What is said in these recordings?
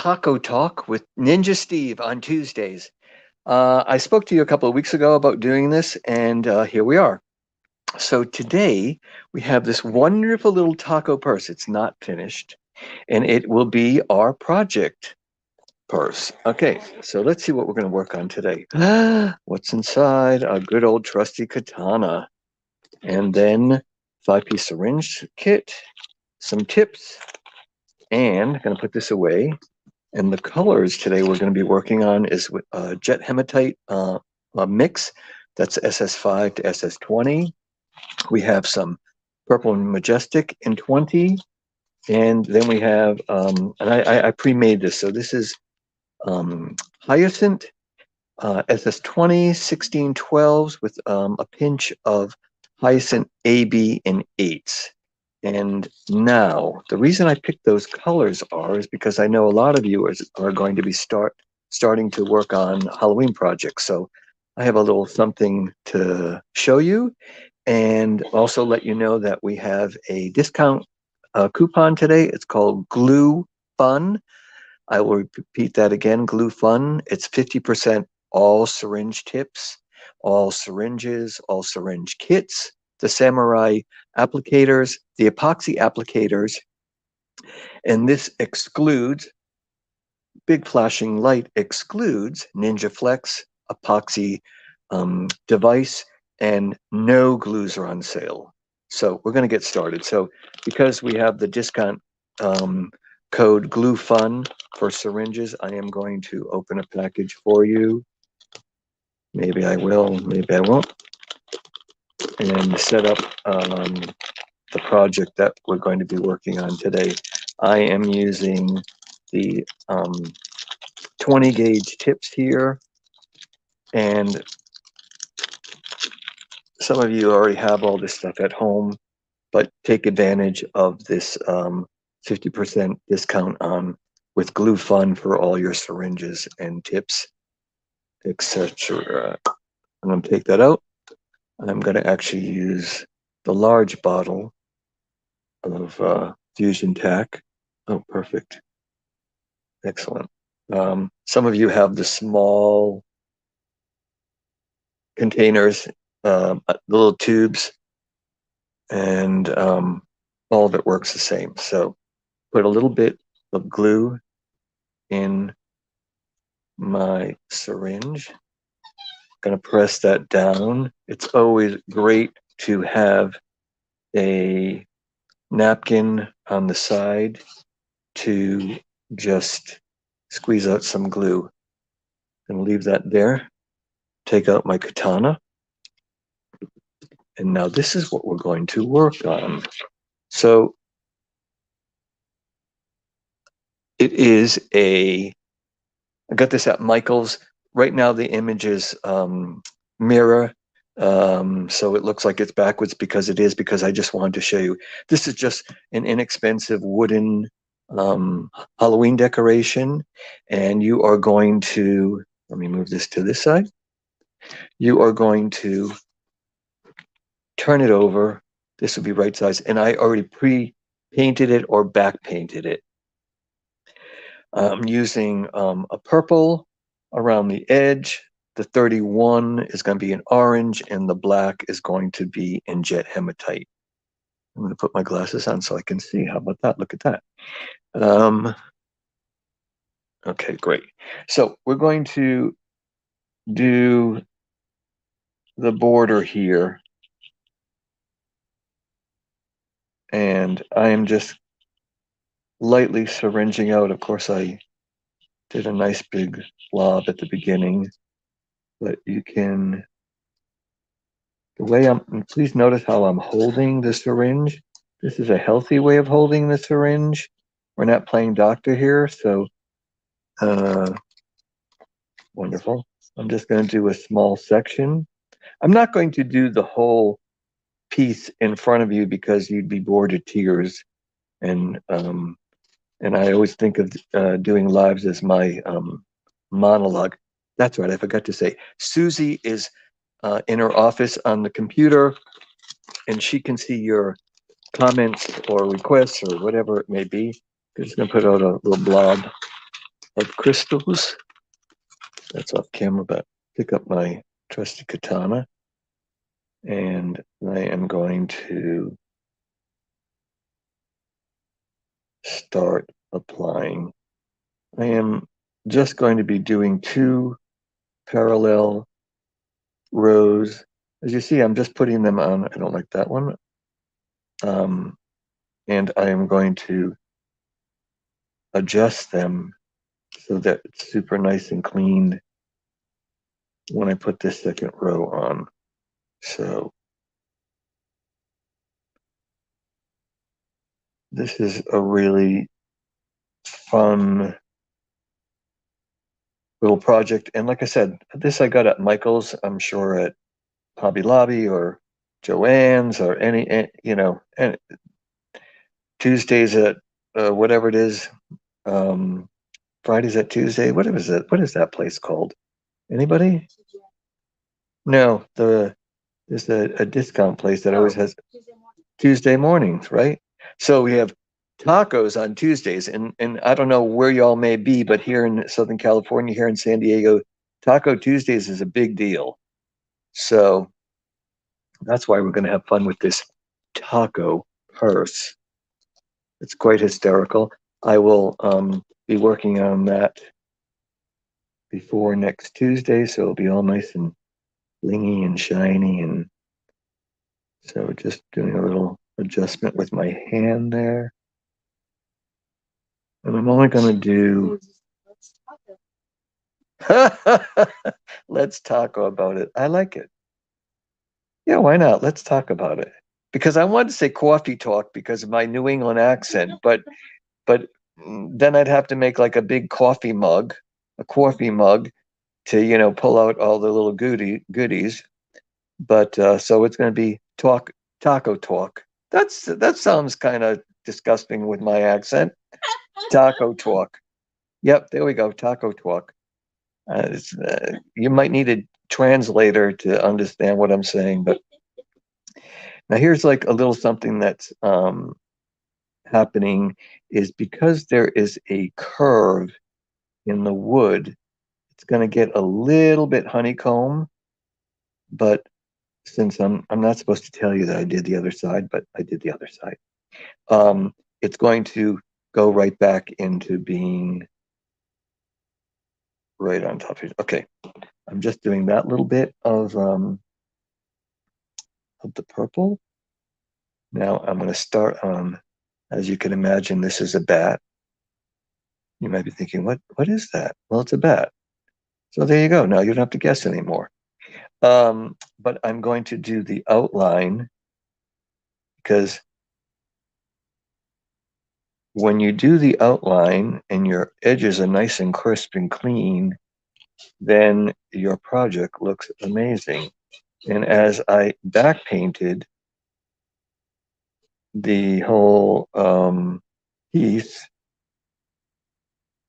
Taco Talk with Ninja Steve on Tuesdays. I spoke to you a couple of weeks ago about doing this, and here we are. So today we have this wonderful little taco purse. It's not finished, and it will be our project purse. Okay, so let's see what we're going to work on today. What's inside? A good old trusty katana, and then 5-piece syringe kit, some tips, and I'm going to put this away. And the colors today we're going to be working on is jet hematite mix. That's SS5 to SS20. We have some purple and majestic in 20. And then we have, and I pre-made this. So this is hyacinth, SS20, 1612s with a pinch of hyacinth AB in 8s. And now, the reason I picked those colors is because I know a lot of you are going to be starting to work on Halloween projects. So I have a little something to show you, and also let you know that we have a discount coupon today. It's called Glue Fun. I will repeat that again, Glue Fun. It's 50% all syringe tips, all syringes, all syringe kits, the samurai applicators, the epoxy applicators, and this excludes, big flashing light excludes Ninja Flex epoxy device, and no glues are on sale. So we're going to get started. So because we have the discount code Glue Fun for syringes, I am going to open a package for you. Maybe I will, maybe I won't. And set up the project that we're going to be working on today. I am using the 20 gauge tips here, and some of you already have all this stuff at home, but take advantage of this 50% discount on with Glue Fun for all your syringes and tips, etc. I'm going to take that out. I'm going to actually use the large bottle of Fusion Tack. Oh, perfect. Excellent. Some of you have the small containers, the little tubes, and all of it works the same. So put a little bit of glue in my syringe. Going to press that down. It's always great to have a napkin on the side to just squeeze out some glue. And leave that there. Take out my katana. And now this is what we're going to work on. So it is I got this at Michael's. Right now the image is mirror. So it looks like it's backwards because I just wanted to show you. This is just an inexpensive wooden Halloween decoration. And you are going to, let me move this to this side. You are going to turn it over. This will be right size. And I already pre-painted it or back painted it. I'm using a purple around the edge. The 31 is going to be in orange, and the black is going to be in jet hematite. I'm going to put my glasses on so I can see. How about that? Look at that. Okay, great. So we're going to do the border here. And I am just lightly syringing out. Of course, I did a nice big blob at the beginning, but you can, the way please notice how I'm holding the syringe. This is a healthy way of holding the syringe. We're not playing doctor here, so wonderful. I'm just going to do a small section. I'm not going to do the whole piece in front of you because you'd be bored to tears. And I always think of doing lives as my monologue. That's right, I forgot to say. Susie is in her office on the computer, and she can see your comments or requests or whatever it may be. I'm just going to put out a little blob. of crystals. That's off camera, but pick up my trusty katana, and I am going to start applying. I am just going to be doing 2 parallel rows. As you see, I'm just putting them on. I don't like that one. And I am going to adjust them so that it's super nice and clean when I put this second row on. So this is a really fun little project. And like I said, this I got at Michael's, I'm sure at Hobby Lobby or Joann's or and Tuesdays at whatever it is, Fridays at Tuesday. What is it? What is that place called? Anybody? No, there's a discount place that always has Tuesday mornings, right? So we have tacos on Tuesdays, and I don't know where y'all may be, but here in Southern California, here in San Diego, Taco Tuesdays is a big deal. So that's why we're going to have fun with this taco purse. It's quite hysterical. I will be working on that before next Tuesday, so it'll be all nice and blingy and shiny. And so just doing a little adjustment with my hand there. And I'm only going to do. Let's talk about it. I like it. Yeah, why not? Let's talk about it. Because I wanted to say coffee talk because of my New England accent, but then I'd have to make like a big coffee mug, a coffee mug to, pull out all the little goodies. But so it's going to be taco talk. That sounds kind of disgusting with my accent. Taco talk. Yep, there we go. Taco talk. You might need a translator to understand what I'm saying, but now here's like a little something that's happening is because there is a curve in the wood, it's going to get a little bit honeycomb, but since I'm not supposed to tell you that I did the other side, but I did the other side. It's going to go right back into being right on top of it. Okay, I'm just doing that little bit of the purple. Now I'm going to start on, as you can imagine, this is a bat. You might be thinking, what is that? Well, it's a bat. So there you go. Now you don't have to guess anymore. But I'm going to do the outline because when you do the outline and your edges are nice and crisp and clean, then your project looks amazing. And as I back painted the whole piece,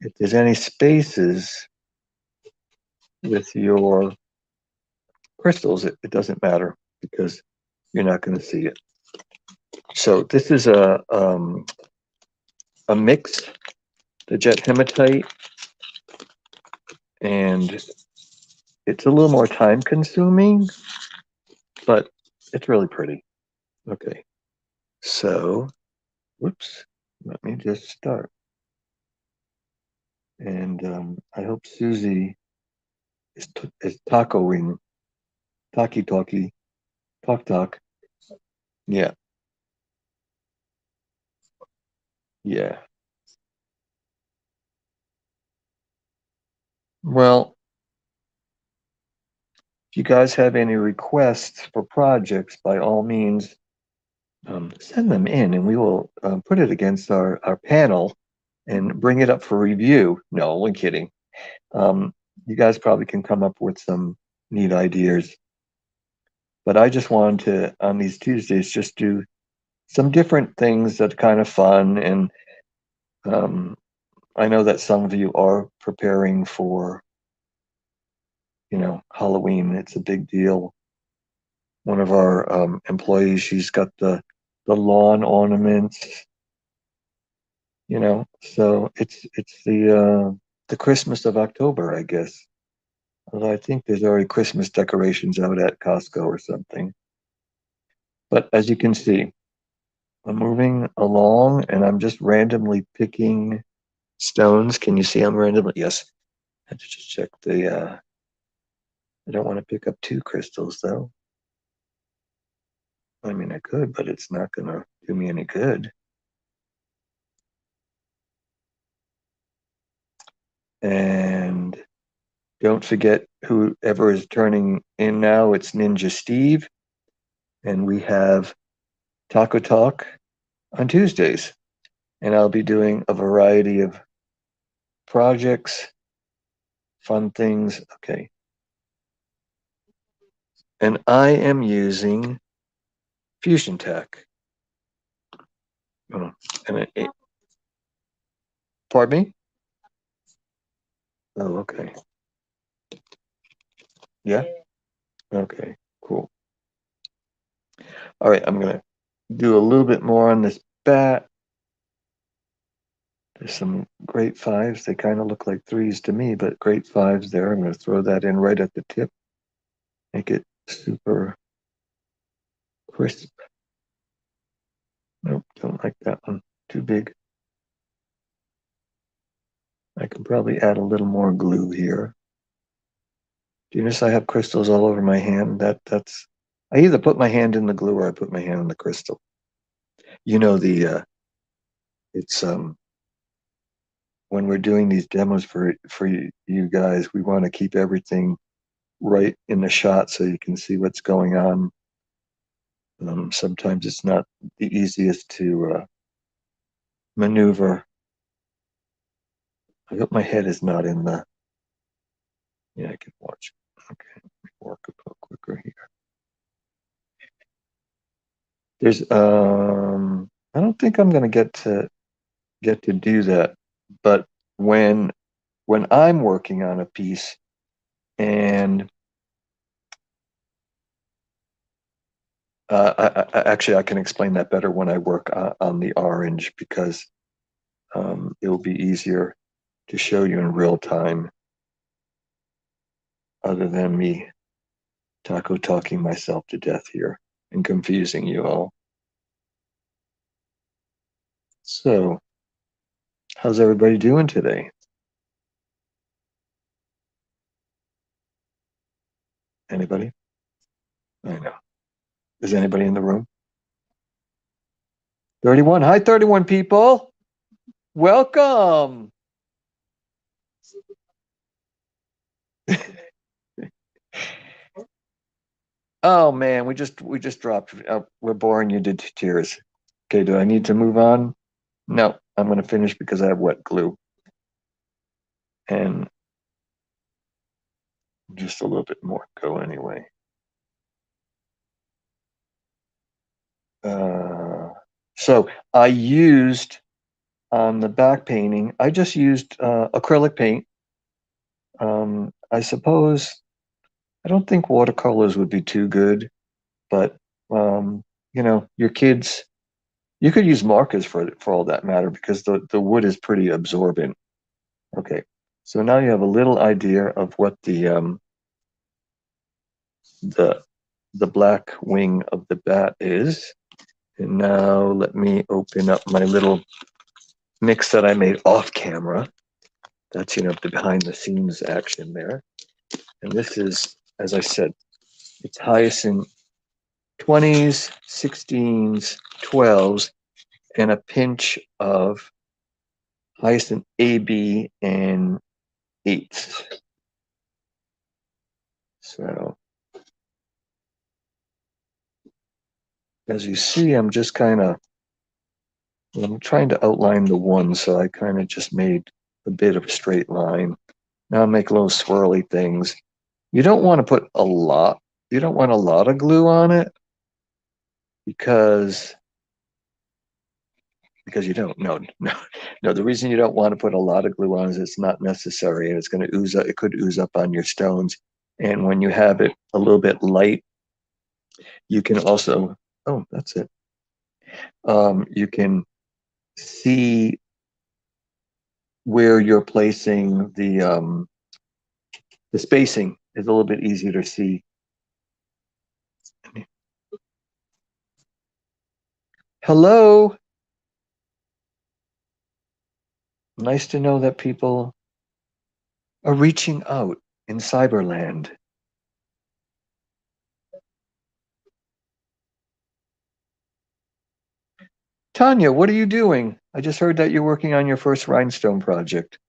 if there's any spaces with your crystals, it doesn't matter because you're not going to see it. So this is a mix, the jet hematite, and it's a little more time consuming, but it's really pretty. Okay, so, whoops, let me just start. And I hope Susie is tacoing, talkie, talk. Yeah, yeah. Well, if you guys have any requests for projects, by all means, send them in and we will put it against our panel and bring it up for review. No, only kidding. You guys probably can come up with some neat ideas. But I just wanted to, on these Tuesdays, just do some different things that are kind of fun. And um, I know that some of you are preparing for, Halloween. It's a big deal. One of our employees, she's got the lawn ornaments, so it's the the Christmas of October, I guess. Although I think there's already Christmas decorations out at Costco or something. But as you can see, I'm moving along and I'm just randomly picking stones. Can you see I'm randomly? Yes. I have to just check I don't want to pick up two crystals though. I mean, I could, but it's not going to do me any good. And don't forget, whoever is turning in now, it's Ninja Steve. And we have Taco Talk on Tuesdays. And I'll be doing a variety of projects, fun things. Okay. And I am using Fusion Tech. Oh, and pardon me? Oh, okay. Yeah? Okay, cool. All right, I'm gonna do a little bit more on this bat. There's some great fives. They kind of look like threes to me, but great fives there. I'm gonna throw that in right at the tip. Make it super crisp. Nope, don't like that one. Too big. I can probably add a little more glue here. Do you notice I have crystals all over my hand? That's I either put my hand in the glue or I put my hand in the crystal. You know it's when we're doing these demos for you guys, we want to keep everything right in the shot so you can see what's going on. Sometimes it's not the easiest to maneuver. I hope my head is not in the. Yeah, I can watch. Okay, work a little quicker here. There's I don't think I'm gonna get to do that, but when when I'm working on a piece and actually I can explain that better when I work on the orange because it'll be easier to show you in real time other than me taco talking myself to death here and confusing you all. So, how's everybody doing today? Anybody? I know. Is anybody in the room? 31. Hi, 31 people. Welcome. Oh man, we just dropped. We're boring you to tears. Okay, do I need to move on? No, I'm going to finish because I have wet glue and just a little bit more go anyway. So I used on the back painting, I just used acrylic paint. I suppose I don't think watercolors would be too good, but your kids, you could use markers for all that matter because the wood is pretty absorbent. Okay, so now you have a little idea of what the the black wing of the bat is. And now let me open up my little mix that I made off camera. That's the behind the scenes action there. And this is, as I said, it's hyacinth 20s, 16s, 12s, and a pinch of hyacinth AB and 8s. So as you see, I'm trying to outline the one, so I kind of just made a bit of a straight line. Now I'll make little swirly things. You don't want to put a lot. You don't want a lot of glue on it because you don't. No, no, no. The reason you don't want to put a lot of glue on is it's not necessary, and it's going to ooze up. It could ooze up on your stones. And when you have it a little bit light, you can also. Oh, that's it. You can see where you're placing the spacing is a little bit easier to see. Hello. Nice to know that people are reaching out in Cyberland. Tanya, what are you doing? I just heard that you're working on your first rhinestone project.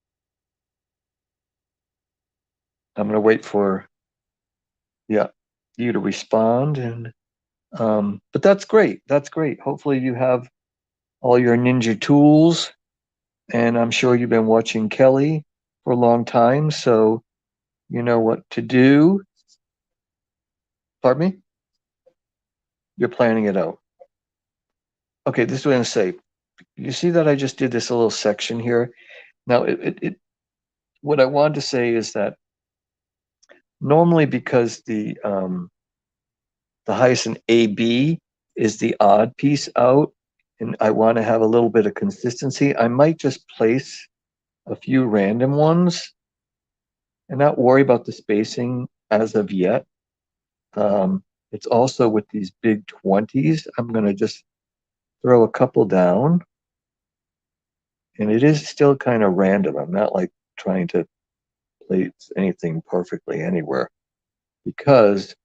I'm going to wait for, yeah, you to respond. And but that's great. That's great. Hopefully you have all your ninja tools, and I'm sure you've been watching Kelly for a long time, so you know what to do. Pardon me? You're planning it out. Okay, this is what I'm going to say. You see that I just did this little section here? Now, what I wanted to say is that normally because the hyphen AB is the odd piece out, and I want to have a little bit of consistency, I might just place a few random ones and not worry about the spacing as of yet. It's also with these big 20s, I'm going to just throw a couple down. And it is still kind of random. I'm not like trying to place anything perfectly anywhere, because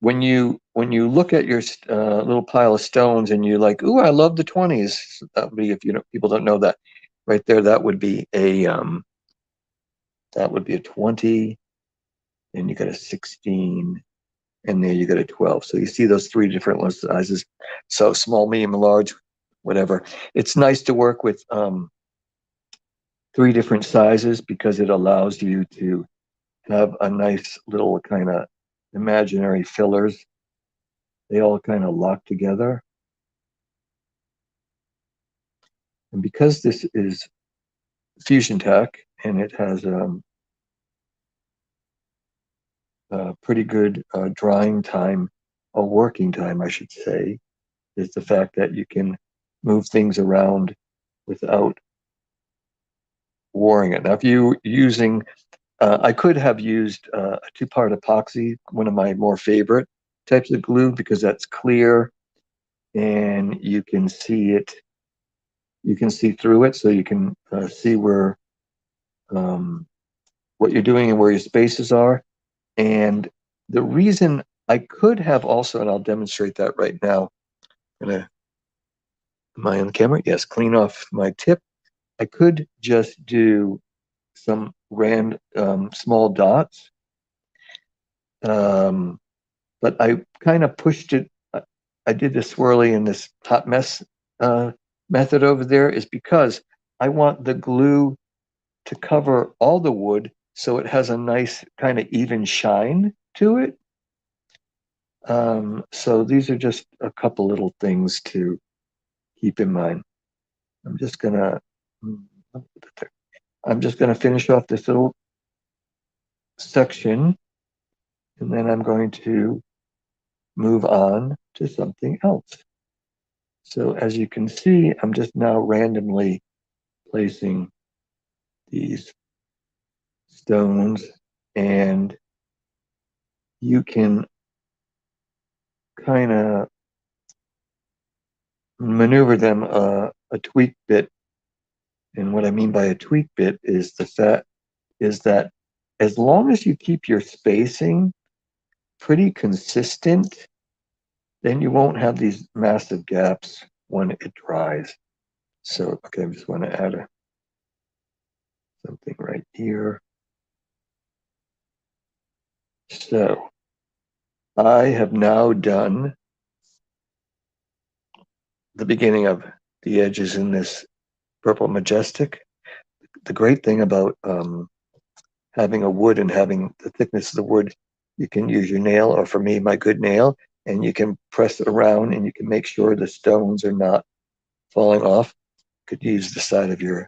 when you look at your little pile of stones and you like, ooh, I love the 20s. That would be, if you know, people don't know that, right there, that would be a 20, and you got a 16, and there you got a 12. So you see those three different sizes. So small, medium, large, whatever. It's nice to work with three different sizes because it allows you to have a nice little kind of imaginary fillers. They all kind of lock together. And because this is Fusion Tech and it has a pretty good drying time, or working time, I should say, is the fact that you can move things around without warring it. Now, if you're using, I could have used a two-part epoxy, one of my more favorite types of glue, because that's clear and you can see it, you can see through it, so you can see where um, what you're doing and where your spaces are. And the reason I could have also, and I'll demonstrate that right now, am I on the camera? Yes, clean off my tip. I could just do some small dots, um, but I kind of pushed it. I did the swirly and this hot mess method over there is because I want the glue to cover all the wood so it has a nice kind of even shine to it. So these are just a couple little things to keep in mind. I'm just gonna I'm just gonna finish off this little section, and then I'm going to move on to something else. So as you can see, I'm just now randomly placing these stones, and you can kind of maneuver them a tweak bit. And what I mean by a tweak bit is that as long as you keep your spacing pretty consistent, then you won't have these massive gaps when it dries. So, okay, I just want to add something right here. So I have now done the beginning of the edges in this purple majestic. The great thing about having a wood and having the thickness of the wood, you can use your nail, or for me, my good nail, and you can press it around and you can make sure the stones are not falling off. You could use the side of the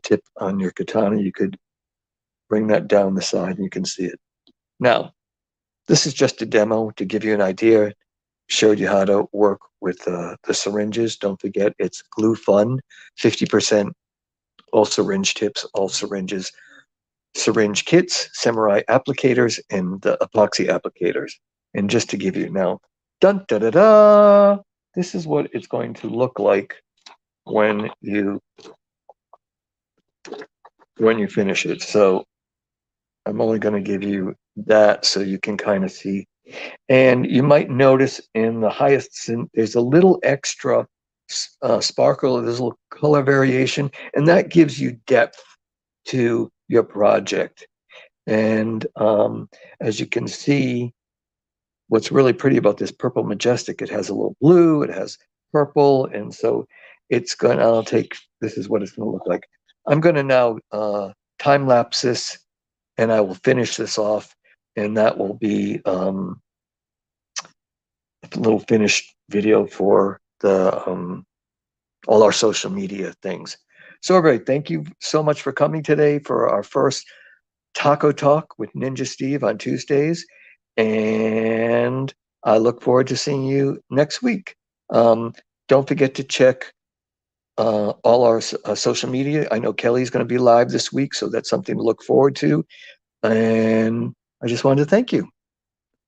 tip on your katana. You could bring that down the side and you can see it. Now, this is just a demo to give you an idea. showed you how to work with the syringes. Don't forget, it's glue fun, 50% all syringe tips, all syringes, syringe kits, samurai applicators, and epoxy applicators. And just to give you now, dun da da da, this is what it's going to look like when you finish it. So I'm only going to give you that so you can kind of see. And you might notice in the highest, there's a little extra sparkle, there's a little color variation, and that gives you depth to your project. And as you can see, what's really pretty about this purple majestic, it has a little blue, it has purple, and so it's going to, I'll take, this is what it's going to look like. I'm going to now time lapse this, and I will finish this off, and that will be a little finished video for the all our social media things. So everybody, thank you so much for coming today for our first Taco Talk with Ninja Steve on Tuesdays. And I look forward to seeing you next week. Don't forget to check all our social media. I know Kelly's going to be live this week, so that's something to look forward to. And I just wanted to thank you.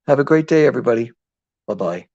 Have a great day, everybody. Bye-bye.